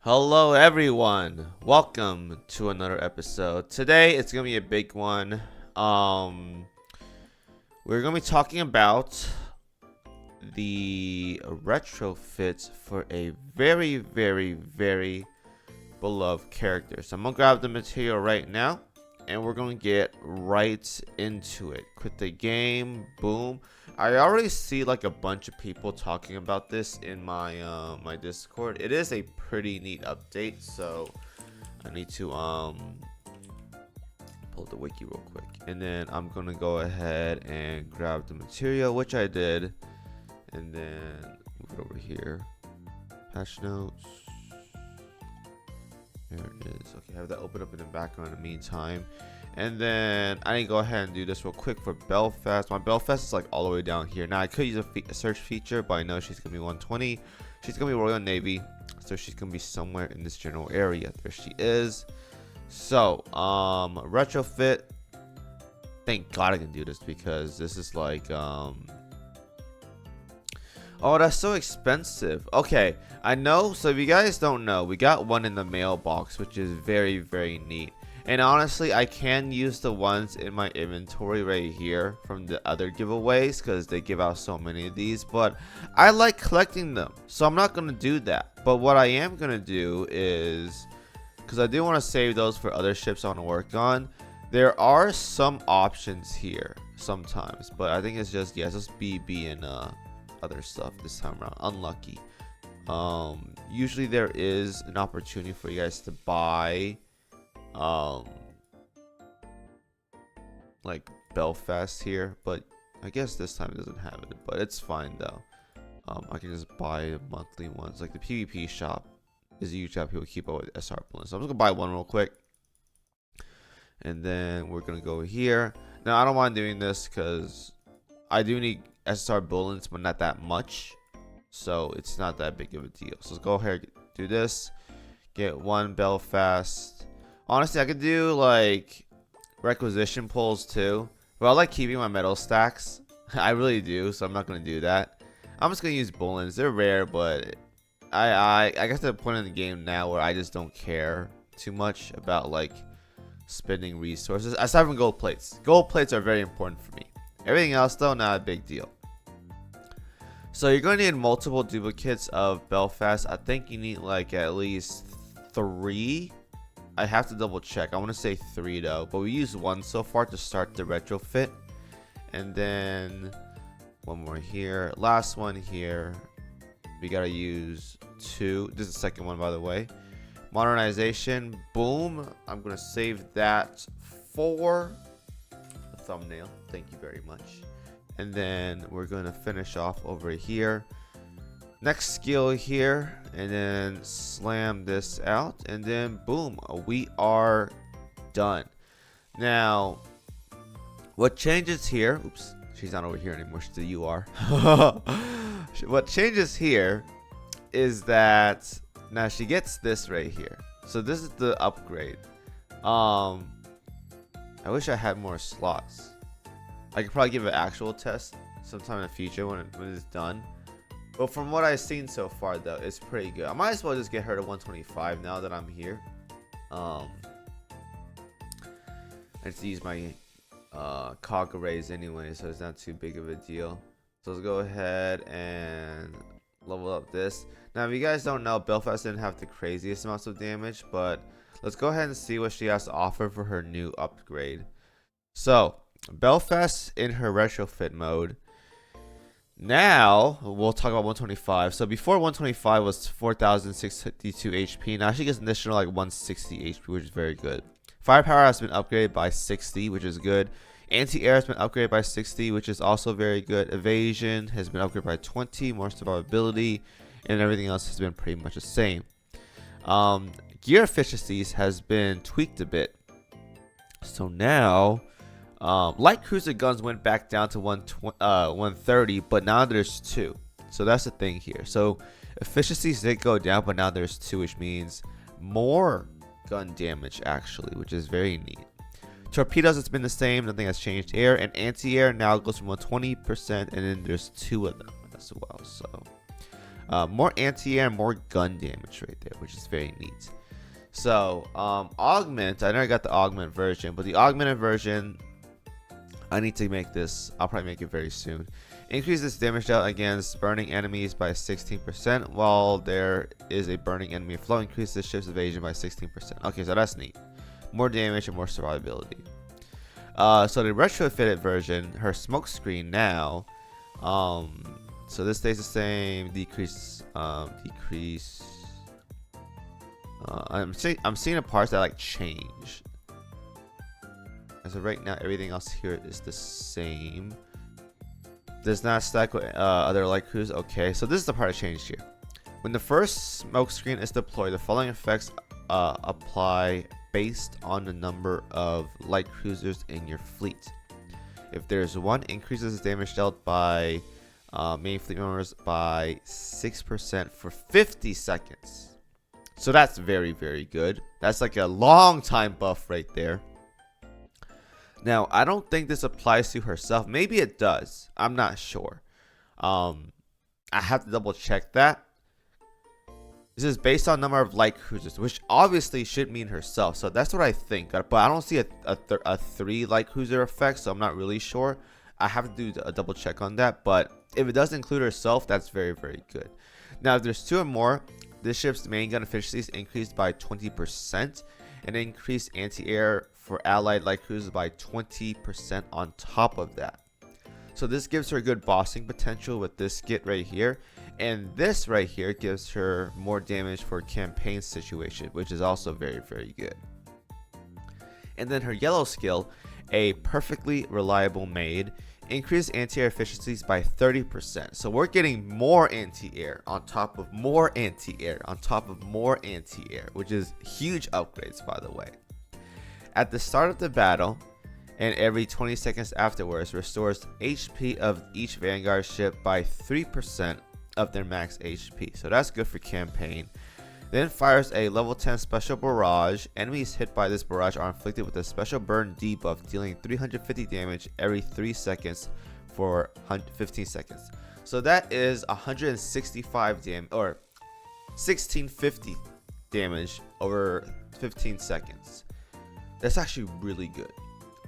Hello everyone, welcome to another episode. Today it's gonna be a big one. We're gonna be talking about the retrofit for a very beloved character. So I'm gonna grab the material right now and we're gonna get right into it. Quit the game, boom. I already see like a bunch of people talking about this in my my Discord. It is a pretty neat update, so I need to pull the wiki real quick, and then I'm gonna go ahead and grab the material, which I did, and then move it over here. Patch notes. There it is. Okay, I have that open up in the background in the meantime. And then I need to go ahead and do this real quick for Belfast. My Belfast is like all the way down here. Now I could use a search feature, but I know she's gonna be 120. She's gonna be Royal Navy, so she's gonna be somewhere in this general area. There she is. So retrofit. Thank God I can do this because this is like oh, that's so expensive. Okay, I know. So if you guys don't know, we got one in the mailbox, which is very neat. And honestly, I can use the ones in my inventory right here from the other giveaways because they give out so many of these. But I like collecting them, so I'm not going to do that. But what I am going to do is, because I do want to save those for other ships I want to work on, there are some options here sometimes. But I think it's just, yeah, it's just BB and other stuff this time around. Unlucky. Usually there is an opportunity for you guys to buy like Belfast here, but I guess this time it doesn't have it, but it's fine though. I can just buy monthly ones. Like the PvP shop is a huge app people keep up with SR balloons, so I'm just gonna buy one real quick, and then we're gonna go here. Now I don't mind doing this because I do need SR bullets, but not that much, so it's not that big of a deal. So let's go ahead and do this. Get one Belfast. Honestly, I could do like requisition pulls too, but I like keeping my metal stacks. I really do, so I'm not gonna do that. I'm just gonna use bullets. They're rare, but I guess the point in the game now where I just don't care too much about like spending resources aside from gold plates. Gold plates are very important for me. Everything else though, not a big deal. So you're going to need multiple duplicates of Belfast. I think you need like at least 3. I have to double check. I want to say 3 though, but we used 1 so far to start the retrofit, and then 1 more here. Last one here. We gotta use 2. This is the second one, by the way. Modernization. Boom. I'm gonna save that for the thumbnail. Thank you very much. And then we're gonna finish off over here. Next skill here, and then slam this out, and then boom, we are done. Now what changes here, oops, she's not over here anymore, you are. What changes here is that now she gets this right here. So this is the upgrade. I wish I had more slots. I could probably give an actual test sometime in the future when it's done. But from what I've seen so far, though, it's pretty good. I might as well just get her to 125 now that I'm here. I just use my cog arrays anyway, so it's not too big of a deal. So let's go ahead and level up this. Now, if you guys don't know, Belfast didn't have the craziest amounts of damage, but let's go ahead and see what she has to offer for her new upgrade. So, Belfast in her retrofit mode. Now we'll talk about 125. So before 125 was 4,652 HP. Now she gets an additional like 160 HP, which is very good. Firepower has been upgraded by 60, which is good. Anti-air has been upgraded by 60, which is also very good. Evasion has been upgraded by 20, more survivability, and everything else has been pretty much the same. Gear efficiencies has been tweaked a bit. So now light cruiser guns went back down to 130, but now there's 2. So that's the thing here. So efficiencies did go down, but now there's 2, which means more gun damage actually, which is very neat. Torpedoes, it's been the same, nothing has changed. Air and anti-air now goes from 120%, and then there's 2 of them as well. So More anti-air, more gun damage right there, which is very neat. So augment, I never got the augment version, but the augmented version, I need to make this. I'll probably make it very soon. Increases damage dealt against burning enemies by 16%, while there is a burning enemy flow. Increases the ship's evasion by 16%. Okay, so that's neat. More damage and more survivability. So the retrofitted version, her smoke screen now, so this stays the same. Decrease. I'm seeing the parts that like change. As of right now, everything else here is the same. Does not stack with other light crews. Okay, so this is the part that changed here. When the first smoke screen is deployed, the following effects apply based on the number of light cruisers in your fleet. If there's one, increases damage dealt by main fleet members by 6% for 50 seconds. So that's very, very good. That's like a long time buff right there. Now, I don't think this applies to herself. Maybe it does. I'm not sure. I have to double check that. This is based on number of light cruisers, which obviously should mean herself. So that's what I think. But I don't see a 3 light cruiser effect, so I'm not really sure. I have to do a double check on that. But if it does include herself, that's very, very good. Now, if there's 2 or more, this ship's main gun efficiency is increased by 20%, and increased anti-air for allied light cruisers by 20% on top of that. So this gives her good bossing potential with this skit right here, and this right here gives her more damage for campaign situation, which is also very, very good. And then her yellow skill, a perfectly reliable MAID, increased anti-air efficiencies by 30%. So we're getting more anti-air on top of more anti-air on top of more anti-air, which is huge upgrades, by the way. At the start of the battle and every 20 seconds afterwards, restores HP of each Vanguard ship by 3% of their max HP. So that's good for campaign. Then fires a level 10 special barrage. Enemies hit by this barrage are inflicted with a special burn debuff, dealing 350 damage every 3 seconds for 15 seconds. So that is 165 damage, or 1650 damage over 15 seconds. That's actually really good.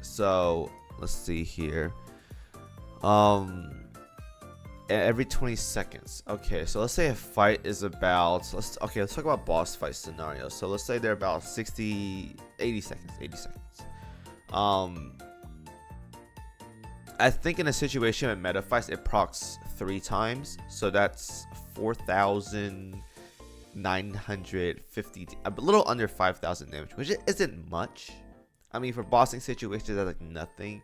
So let's see here. Every 20 seconds. Okay, so let's say a fight is about, let's talk about boss fight scenarios. So let's say they're about 80 seconds. I think in a situation with meta fights, it procs 3 times, so that's 4,950, a little under 5,000 damage, which isn't much. I mean, for bossing situations, that's like nothing.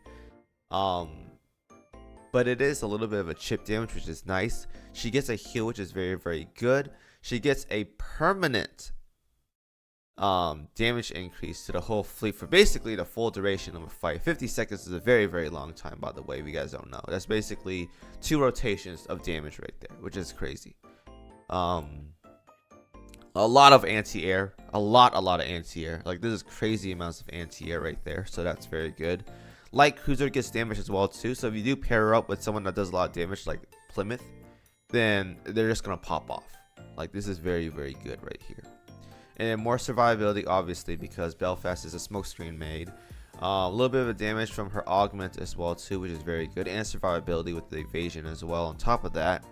But it is a little bit of a chip damage, which is nice. She gets a heal, which is very, very good. She gets a permanent damage increase to the whole fleet for basically the full duration of a fight. 50 seconds is a very, very long time, by the way, if you guys don't know. That's basically 2 rotations of damage right there, which is crazy. A lot of anti-air. A lot of anti-air. Like, this is crazy amounts of anti-air right there, so that's very good. Light cruiser gets damage as well too, so if you do pair her up with someone that does a lot of damage like Plymouth, then they're just gonna pop off. Like, this is very, very good right here. And then more survivability, obviously, because Belfast is a smokescreen MAID. A little bit of a damage from her augment as well too, which is very good, and survivability with the evasion as well. On top of that,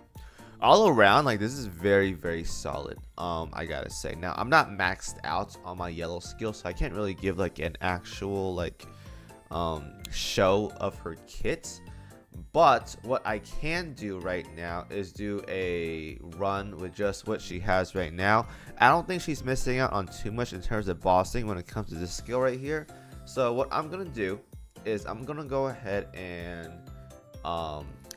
all around, like, this is very, very solid. I gotta say. Now, I'm not maxed out on my yellow skill, so I can't really give like an actual like show of her kit, but what I can do right now is do a run with just what she has right now. I don't think she's missing out on too much in terms of bossing when it comes to this skill right here. So what I'm gonna do is I'm gonna go ahead and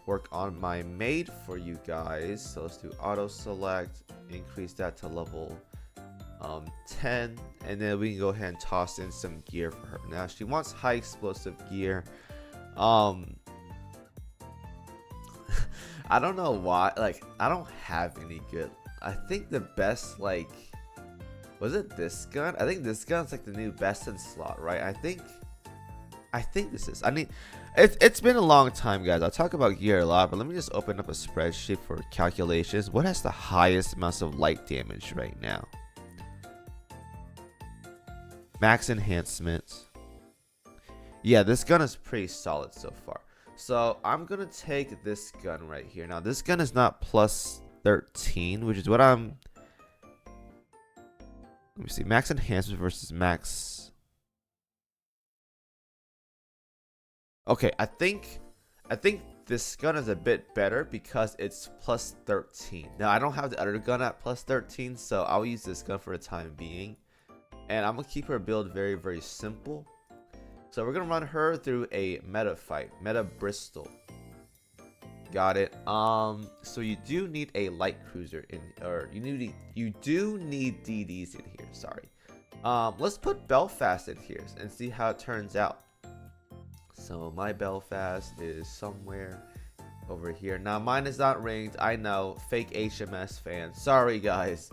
work on my MAID for you guys. So let's do auto select, increase that to level 10, and then we can go ahead and toss in some gear for her. Now she wants high explosive gear. I don't know why, like, I don't have any good. I think the best, like, was it this gun? I think this gun's like the new best in slot, right? I think this is. I mean, It's been a long time, guys. I'll talk about gear a lot, but let me just open up a spreadsheet for calculations. What has the highest amounts of light damage right now? Max enhancements. Yeah, this gun is pretty solid so far. So I'm gonna take this gun right here. Now this gun is not plus 13, which is what I'm. Let me see. Max enhancement versus max. Okay, I think this gun is a bit better because it's plus 13. Now I don't have the other gun at plus 13, so I'll use this gun for the time being. And I'm gonna keep her build very, very simple. So we're gonna run her through a meta fight, meta Bristol. Got it. So you do need a light cruiser in, or you do need DDs in here. Sorry. Let's put Belfast in here and see how it turns out. So my Belfast is somewhere over here. Now mine is not ringed. I know, fake HMS fan. Sorry guys.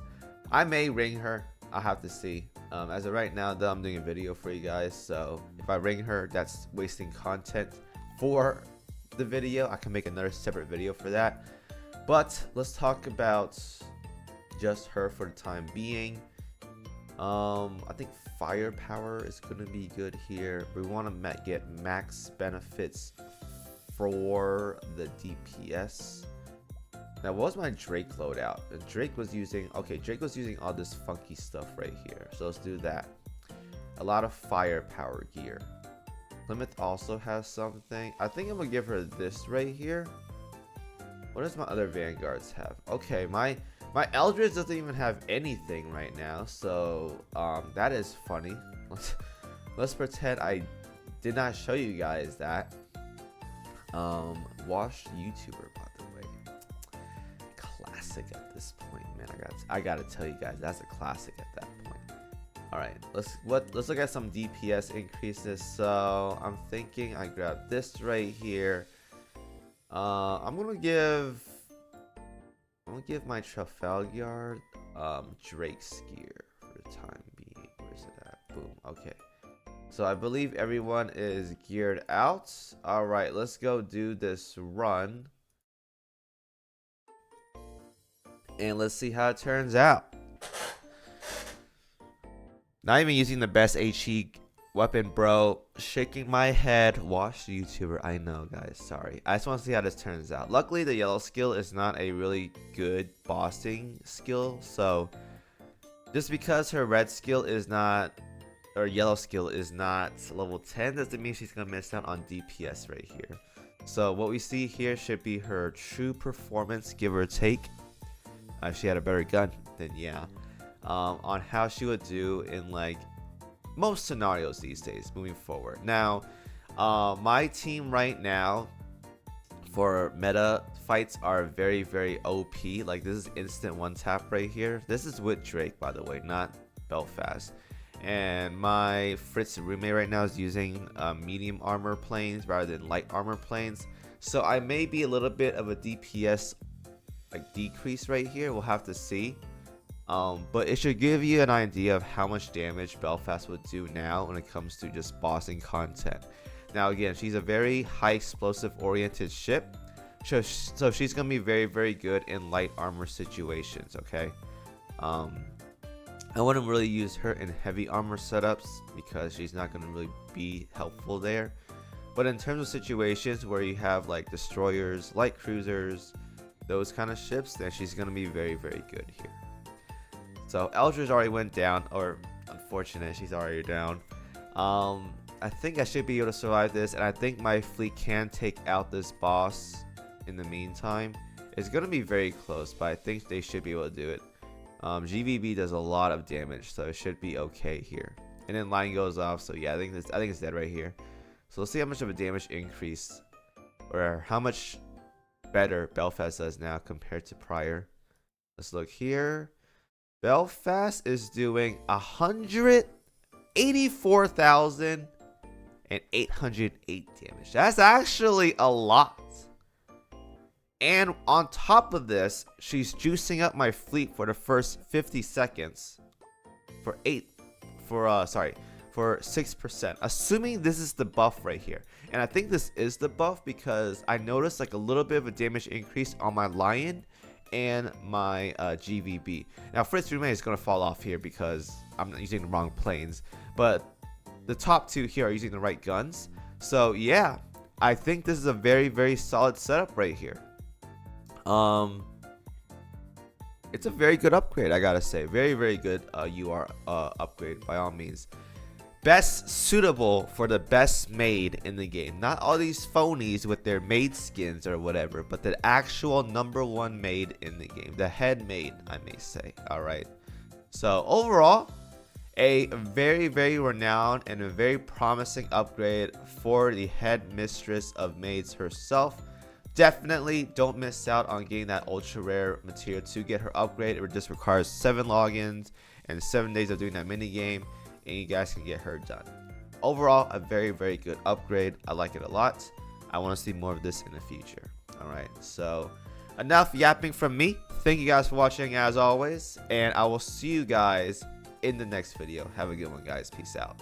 I may ring her. I'll have to see. As of right now, though, I'm doing a video for you guys. So if I ring her, that's wasting content for the video. I can make another separate video for that. But let's talk about just her for the time being. I think firepower is going to be good here. We want to get max benefits for the DPS. Now, what was my Drake loadout? Drake was using all this funky stuff right here. So let's do that. A lot of firepower gear. Plymouth also has something. I think I'm gonna give her this right here. What does my other Vanguards have? Okay, my Eldridge doesn't even have anything right now. So that is funny. Let's pretend I did not show you guys that. Washed YouTuber, by the way. Classic at this point, man. I gotta tell you guys, that's a classic at that point. All right, let's look at some DPS increases. So I'm thinking I grab this right here. I'm gonna give my Trafalgar Drake's gear for the time being. Where's it at? Boom. Okay. So I believe everyone is geared out. All right, let's go do this run. And let's see how it turns out. Not even using the best HE weapon, bro. Shaking my head. Wash YouTuber. I know, guys. Sorry. I just want to see how this turns out. Luckily, the yellow skill is not a really good bossing skill. So, just because her red skill is not, or yellow skill is not level 10, doesn't mean she's going to miss out on DPS right here. So, what we see here should be her true performance, give or take. If she had a better gun, then yeah. On how she would do in like most scenarios these days moving forward. Now, my team right now for meta fights are very, very OP. Like this is instant one tap right here. This is with Drake, by the way, not Belfast. And my Fritz roommate right now is using medium armor planes rather than light armor planes. So I may be a little bit of a DPS like decrease right here. We'll have to see. But it should give you an idea of how much damage Belfast would do now when it comes to just bossing content. Now again, she's a very high explosive oriented ship, so she's gonna be very, very good in light armor situations. Okay, I wouldn't really use her in heavy armor setups because she's not gonna really be helpful there. But in terms of situations where you have like destroyers, light cruisers, those kind of ships, then she's gonna be very, very good here. So Eldridge already went down, or unfortunate, she's already down. I think I should be able to survive this, and I think my fleet can take out this boss in the meantime. It's gonna be very close, but I think they should be able to do it. GVB does a lot of damage, so it should be okay here. And then line goes off, so yeah, I think it's dead right here. So let's see how much of a damage increase, or how much better Belfast does now compared to prior. Let's look here. Belfast is doing 184,808 damage. That's actually a lot. And on top of this, she's juicing up my fleet for the first 50 seconds for for 6%, assuming this is the buff right here. And I think this is the buff because I noticed like a little bit of a damage increase on my lion and my GVB. Now Fritz Remain is going to fall off here because I'm not using the wrong planes, but the top two here are using the right guns. So yeah, I think this is a very, very solid setup right here. It's a very good upgrade, I gotta say. Very, very good UR upgrade by all means. Best suitable for the best MAID in the game. Not all these phonies with their MAID skins or whatever, but the actual #1 MAID in the game. The head MAID, I may say. Alright. So overall, a very, very renowned and a very promising upgrade for the head mistress of MAIDs herself. Definitely don't miss out on getting that ultra rare material to get her upgrade. It just requires 7 logins and 7 days of doing that mini game, and you guys can get her done. Overall, a very, very good upgrade. I like it a lot. I want to see more of this in the future. Alright, so enough yapping from me. Thank you guys for watching as always, and I will see you guys in the next video. Have a good one, guys. Peace out.